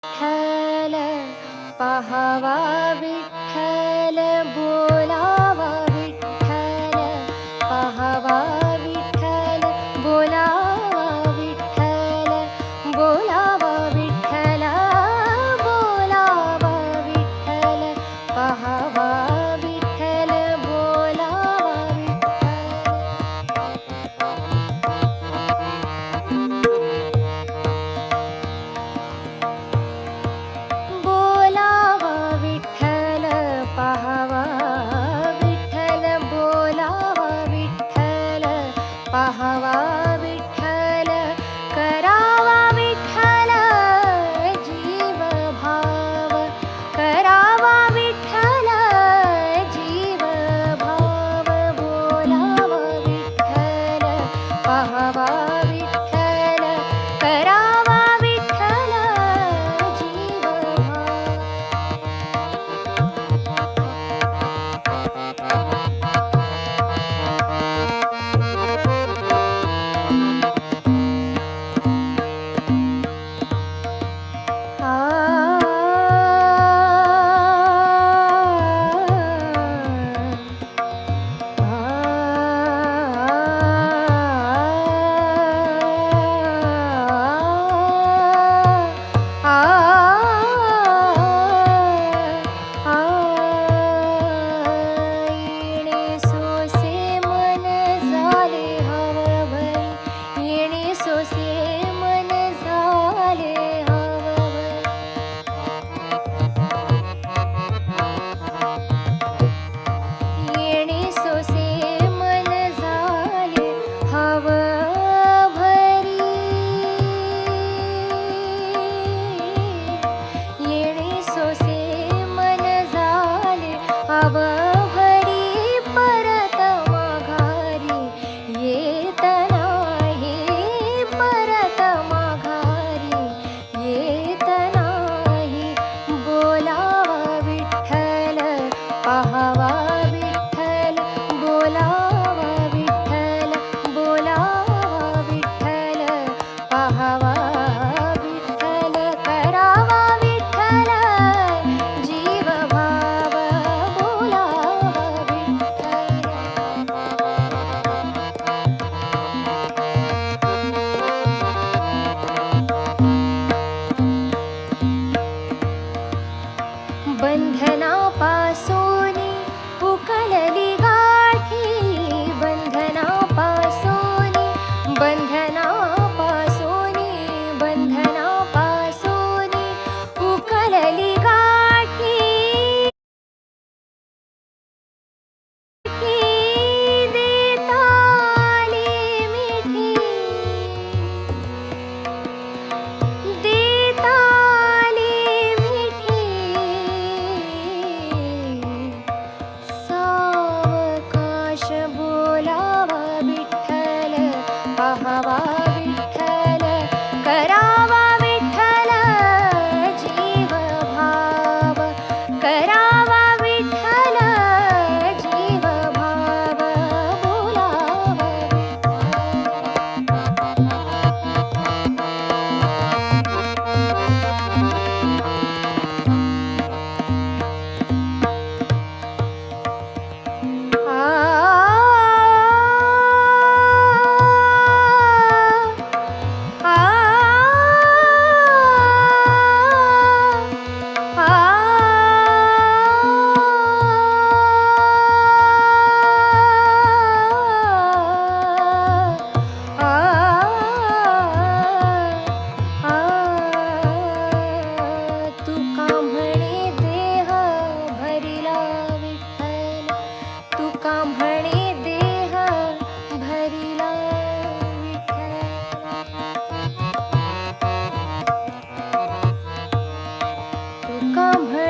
विठ्ठल पाहावा विठ्ठल बोलावा विठ्ठल पाहावा विठ्ठल बोलावा विठ्ठल बोलावा विठ्ठल बोलावा विठ्ठल पाहावा विठ्ठल बोलावा बोलावा विठ्ठल पाहावा विठ्ठल बोलावा विठ्ठल पाहावा विठ्ठल करावा विठ्ठल जीव भाव करावा विठ्ठल जीव भाव बोलावा विठ्ठल पाहावा विठ्ठल करावा विठ्ठल जीव येणे सोसे मन झाले हवभरी येणे सोसे मन झाले हवभरी येणे सोसे मन झाले हवभरी येणे सोसे मन झाले हवभरी परत माघारी येत नाही परत माघारी येत नाही बोलावा विठ्ठल पाहावा विठ्ठल बोलावा विठ्ठल बोलावा विठ्ठल पाहावा विठ्ठल करावा विठ्ठल जीव भाव बोलावा विठ्ठल बंधनापासून उकलली गाठी बंधनापासून बंधनापासून बंधनापासून उकलली गाठी देताली मिठी देताली मिठी सावकाश बोलावा विठ्ठल पाहावा विठ्ठल करावा विठ्ठल जीव भाव करावा विठ्ठल जीव भाव बोलावा तुका म्हणे देह भरिला विठ्ठल तुका म्हणे देह भरिला विठ्ठल तुका म्हणे